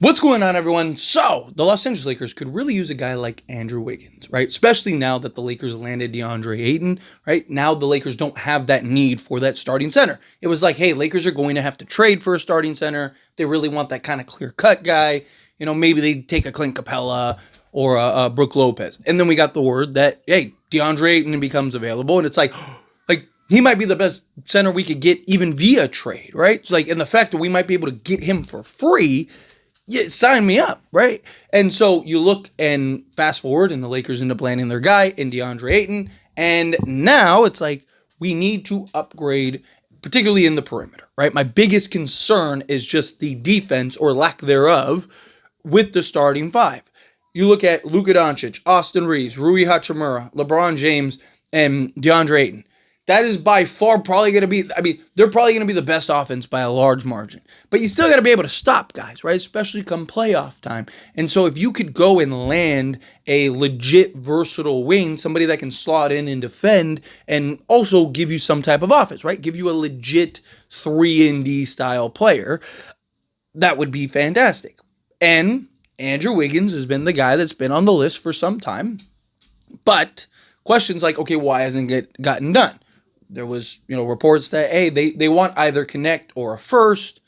What's going on, everyone? So, the Los Angeles Lakers could really use a guy like Andrew Wiggins, right? Especially now that the Lakers landed DeAndre Ayton, right? Now the Lakers don't have that need for that starting center. It was like, hey, Lakers are going to have to trade for a starting center. They really want that kind of clear-cut guy. You know, maybe they take a Clint Capella or a Brook Lopez. And then we got the word that, hey, DeAndre Ayton becomes available, and it's like he might be the best center we could get even via trade, right? So, and the fact that we might be able to get him for free, yeah, sign me up, right? And so you look and fast forward, and the Lakers end up landing their guy in DeAndre Ayton, and now it's like we need to upgrade, particularly in the perimeter, right? My biggest concern is just the defense or lack thereof with the starting five. You look at Luka Doncic, Austin Reeves, Rui Hachimura, LeBron James, and DeAndre Ayton. That is by far probably going to be, they're probably going to be the best offense by a large margin. But you still got to be able to stop guys, right? Especially come playoff time. And so if you could go and land a legit versatile wing, somebody that can slot in and defend and also give you some type of offense, right? Give you a legit 3-and-D style player, that would be fantastic. And Andrew Wiggins has been the guy that's been on the list for some time. But questions like, okay, why hasn't it gotten done? There was, reports that, hey, they want either Connect or a first,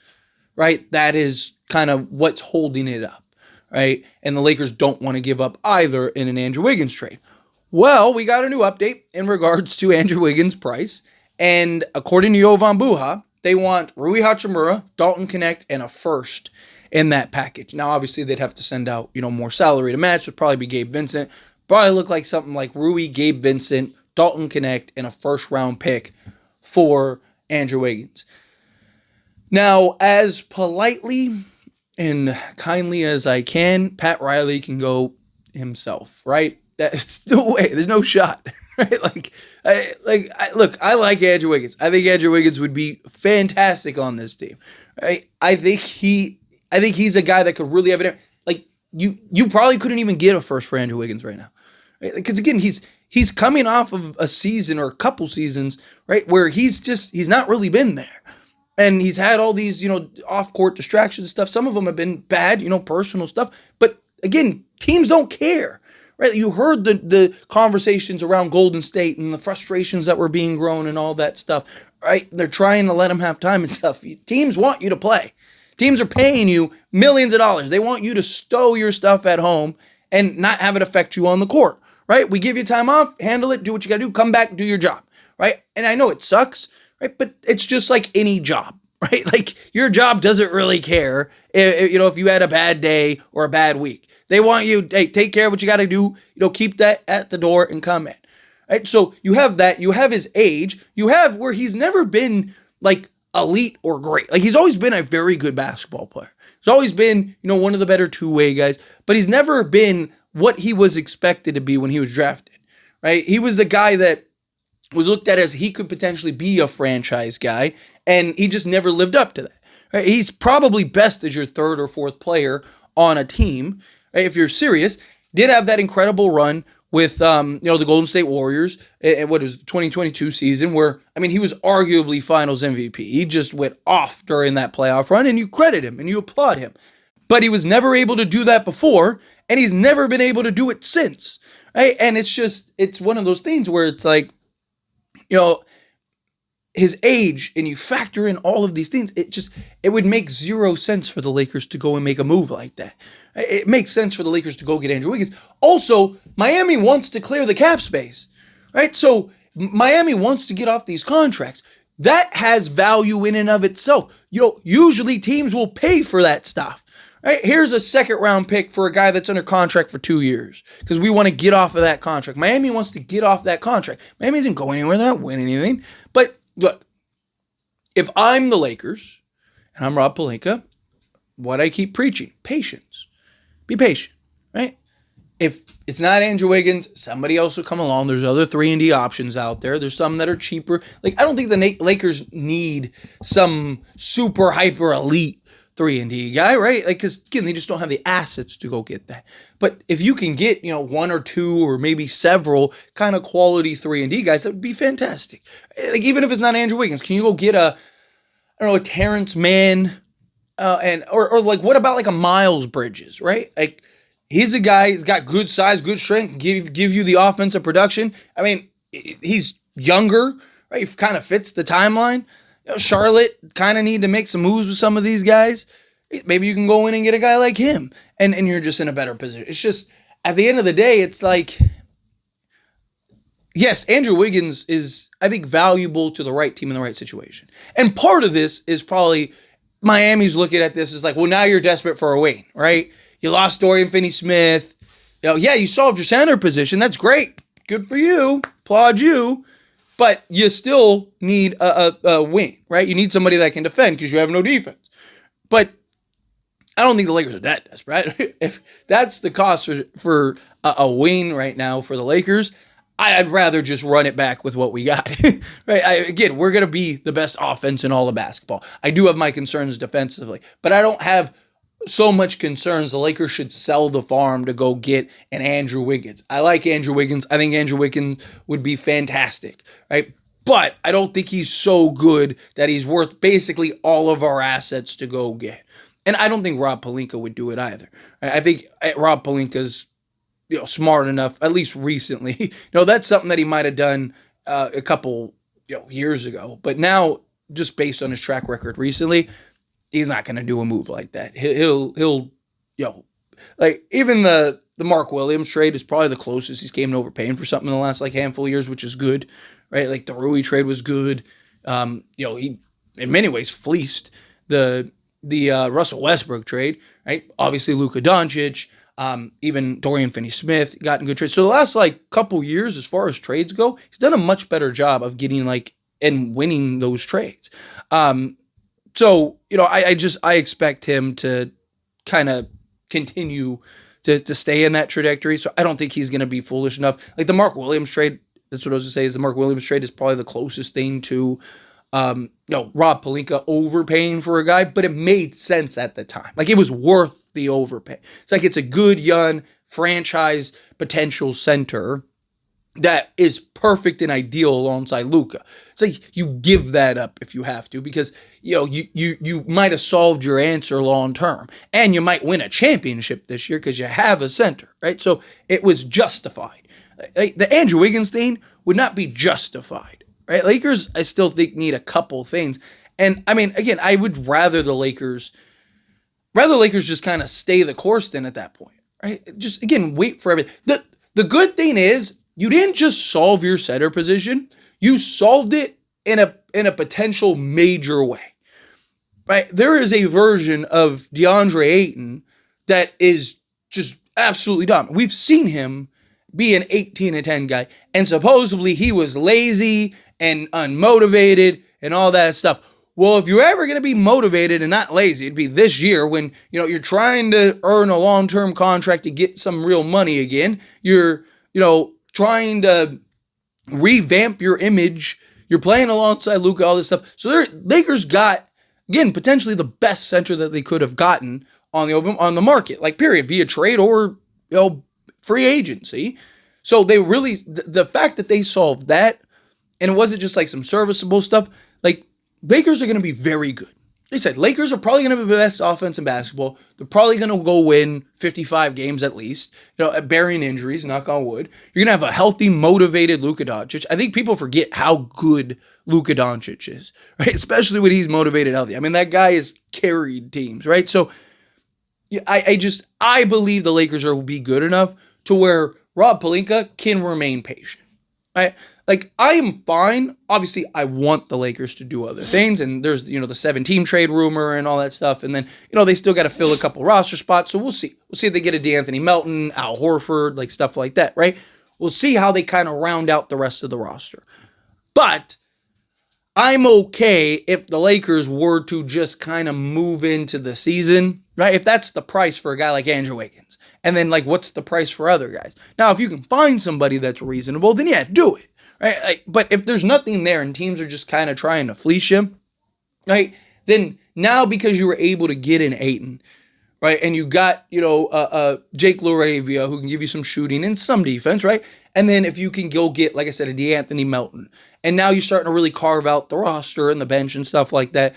right? That is kind of what's holding it up, right? And the Lakers don't want to give up either in an Andrew Wiggins trade. Well, we got a new update in regards to Andrew Wiggins' price. And according to Jovan Buha, they want Rui Hachimura, Dalton Connect, and a first in that package. Now, obviously, they'd have to send out, more salary to match. It would probably be Gabe Vincent. Probably look like something like Rui, Gabe Vincent, Dalton Connect, and a first-round pick for Andrew Wiggins. Now, as politely and kindly as I can, Pat Riley can go himself, right? That's no way. There's no shot, right? Look, I like Andrew Wiggins. I think Andrew Wiggins would be fantastic on this team, right? I think he's a guy that could really have it. You probably couldn't even get a first for Andrew Wiggins right now. Because again, he's coming off of a season or a couple seasons, right, where he's not really been there. And he's had all these, off-court distractions stuff. Some of them have been bad, personal stuff. But again, teams don't care, right? You heard the conversations around Golden State and the frustrations that were being grown and all that stuff, right? They're trying to let him have time and stuff. Teams want you to play. Teams are paying you millions of dollars. They want you to stow your stuff at home and not have it affect you on the court, right? We give you time off, handle it, do what you got to do, come back, do your job, right? And I know it sucks, right? But it's just like any job, right? Like your job doesn't really care if you had a bad day or a bad week. They want you, hey, take care of what you got to do, keep that at the door and come in, right? So you have that, you have his age, you have where he's never been like elite or great. Like he's always been a very good basketball player. He's always been, one of the better two-way guys, but he's never been what he was expected to be when he was drafted, right? He was the guy that was looked at as he could potentially be a franchise guy, and he just never lived up to that. Right? He's probably best as your third or fourth player on a team, right? If you're serious. Did have that incredible run with the Golden State Warriors in what was the 2022 season where, he was arguably finals MVP. He just went off during that playoff run, and you credit him and you applaud him. But he was never able to do that before, and he's never been able to do it since, right? And it's one of those things where it's like, his age, and you factor in all of these things, it would make zero sense for the Lakers to go and make a move like that. It makes sense for the Lakers to go get Andrew Wiggins. Also, Miami wants to clear the cap space, right? So Miami wants to get off these contracts. That has value in and of itself. Usually teams will pay for that stuff. Right? Here's a second-round pick for a guy that's under contract for 2 years because we want to get off of that contract. Miami wants to get off that contract. Miami isn't going anywhere. They're not winning anything. But look, if I'm the Lakers and I'm Rob Pelinka, what I keep preaching, patience. Be patient, right? If it's not Andrew Wiggins, somebody else will come along. There's other 3-and-D options out there. There's some that are cheaper. I don't think the Lakers need some super hyper elite 3-and-D guy, right? Because again, they just don't have the assets to go get that. But if you can get, one or two or maybe several kind of quality 3-and-D guys, that would be fantastic. Even if it's not Andrew Wiggins, can you go get a Terrence Mann or like what about like a Miles Bridges, right? Like he's a guy, he's got good size, good strength, give you the offensive production. I mean, he's younger, right? He kind of fits the timeline. Charlotte kind of need to make some moves with some of these guys. Maybe you can go in and get a guy like him, and you're just in a better position. It's just at the end of the day, it's like, yes, Andrew Wiggins is, I think, valuable to the right team in the right situation. And part of this is probably Miami's looking at this as like, well, now you're desperate for a wing, right? You lost Dorian Finney-Smith. Yeah, you solved your center position. That's great. Good for you. Applaud you. But you still need a wing, right? You need somebody that can defend because you have no defense. But I don't think the Lakers are that desperate. If that's the cost for a wing right now for the Lakers, I'd rather just run it back with what we got. Right? Again, we're going to be the best offense in all of basketball. I do have my concerns defensively, but I don't have so much concerns the Lakers should sell the farm to go get an Andrew Wiggins. I like Andrew Wiggins. I think Andrew Wiggins would be fantastic, right? But I don't think he's so good that he's worth basically all of our assets to go get. And I don't think Rob Pelinka would do it either. I think Rob Pelinka's smart enough, at least recently. That's something that he might have done a couple years ago. But now, just based on his track record recently, he's not going to do a move like that. He'll like even the Mark Williams trade is probably the closest he's came to overpaying for something in the last like handful of years, which is good, right? Like the Rui trade was good. He in many ways fleeced the Russell Westbrook trade, right? Obviously Luka Doncic, even Dorian Finney-Smith got in good trades. So the last like couple years, as far as trades go, he's done a much better job of getting like and winning those trades. So, I expect him to kind of continue to stay in that trajectory. So I don't think he's going to be foolish enough. Like the Mark Williams trade, that's what I was going to say, is the Mark Williams trade is probably the closest thing to Rob Pelinka overpaying for a guy, but it made sense at the time. Like it was worth the overpay. It's like it's a good young franchise potential center that is perfect and ideal alongside Luka. It's like you give that up if you have to because you might have solved your answer long term, and you might win a championship this year because you have a center, right? So it was justified. The Andrew Wiggins thing would not be justified, right? Lakers, I still think, need a couple things, and I mean, again, I would rather the Lakers just kind of stay the course then at that point, right? Just again wait for everything. The good thing is, you didn't just solve your center position, you solved it in a potential major way. Right? There is a version of DeAndre Ayton that is just absolutely dumb. We've seen him be an 18-10 guy, and supposedly he was lazy and unmotivated and all that stuff. Well, if you're ever going to be motivated and not lazy, it'd be this year when you're trying to earn a long-term contract to get some real money again. You're trying to revamp your image. You're playing alongside Luka, all this stuff. So Lakers got, again, potentially the best center that they could have gotten on the market, like period, via trade or free agency. So they really, the fact that they solved that, and it wasn't just like some serviceable stuff, like Lakers are going to be very good. They said Lakers are probably going to be the best offense in basketball. They're probably going to go win 55 games at least, barring injuries, knock on wood. You're going to have a healthy, motivated Luka Doncic. I think people forget how good Luka Doncic is, right? Especially when he's motivated, healthy. I mean, that guy has carried teams, right? So I believe the Lakers will be good enough to where Rob Pelinka can remain patient, right? Like, I am fine. Obviously, I want the Lakers to do other things. And there's, the 7-team trade rumor and all that stuff. And then, they still got to fill a couple roster spots. So we'll see. We'll see if they get a DeAnthony Melton, Al Horford, like stuff like that, right? We'll see how they kind of round out the rest of the roster. But I'm okay if the Lakers were to just kind of move into the season, right? If that's the price for a guy like Andrew Wiggins. And then, what's the price for other guys? Now, if you can find somebody that's reasonable, then yeah, do it. Right? But if there's nothing there and teams are just kind of trying to fleece you, right? Then now because you were able to get in Ayton, right? And you got, Jake LaRavia who can give you some shooting and some defense, right? And then if you can go get, like I said, a DeAnthony Melton, and now you're starting to really carve out the roster and the bench and stuff like that,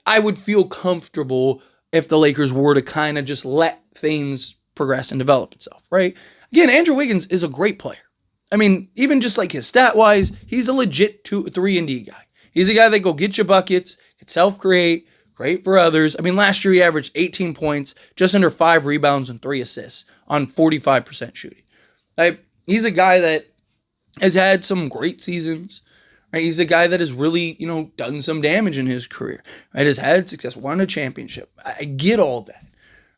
I would feel comfortable if the Lakers were to kind of just let things progress and develop itself, right? Again, Andrew Wiggins is a great player. I mean, even just like his stat-wise, he's a legit 3-and-D guy. He's a guy that go get you buckets, can self-create, great for others. I mean, last year he averaged 18 points, just under 5 rebounds and 3 assists on 45% shooting. He's a guy that has had some great seasons. Right? He's a guy that has really, done some damage in his career. Right? Has had success, won a championship. I get all that.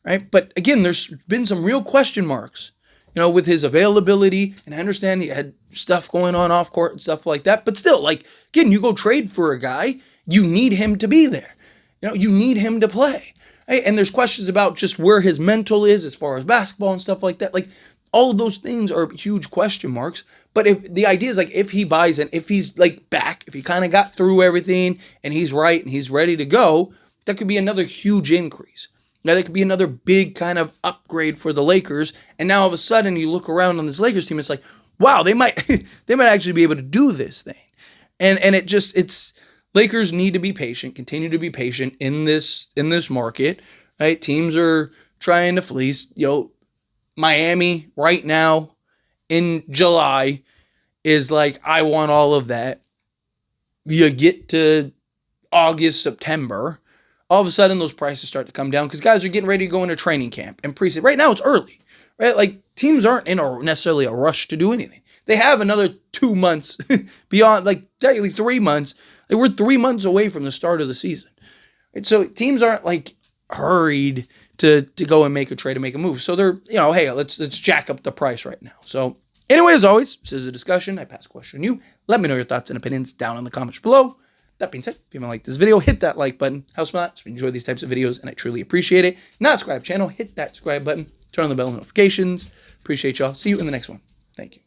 Right? But again, there's been some real question marks, with his availability. And I understand he had stuff going on off court and stuff like that. But still, again, you go trade for a guy, you need him to be there. You need him to play. Right? And there's questions about just where his mental is as far as basketball and stuff like that. All of those things are huge question marks. But if the idea is if he buys in, if he's back, if he kind of got through everything and he's right and he's ready to go, that could be another huge increase. Now, that could be another big kind of upgrade for the Lakers. And now all of a sudden you look around on this Lakers team, it's wow, they might actually be able to do this thing. And it's Lakers need to be patient, continue to be patient in this market. Right? Teams are trying to fleece. Miami right now in July is I want all of that. You get to August, September, all of a sudden those prices start to come down because guys are getting ready to go into training camp and preseason. Right now it's early, right? Teams aren't in necessarily a rush to do anything. They have another 2 months beyond, technically 3 months. We're 3 months away from the start of the season. Right? So teams aren't hurried to go and make a trade and make a move. So they're, hey, let's jack up the price right now. So anyway, as always, this is a discussion. I pass a question on you. Let me know your thoughts and opinions down in the comments below. That being said, if you like this video, hit that like button. Helps me out. So we enjoy these types of videos, and I truly appreciate it. Not subscribe channel, hit that subscribe button. Turn on the bell notifications. Appreciate y'all. See you in the next one. Thank you.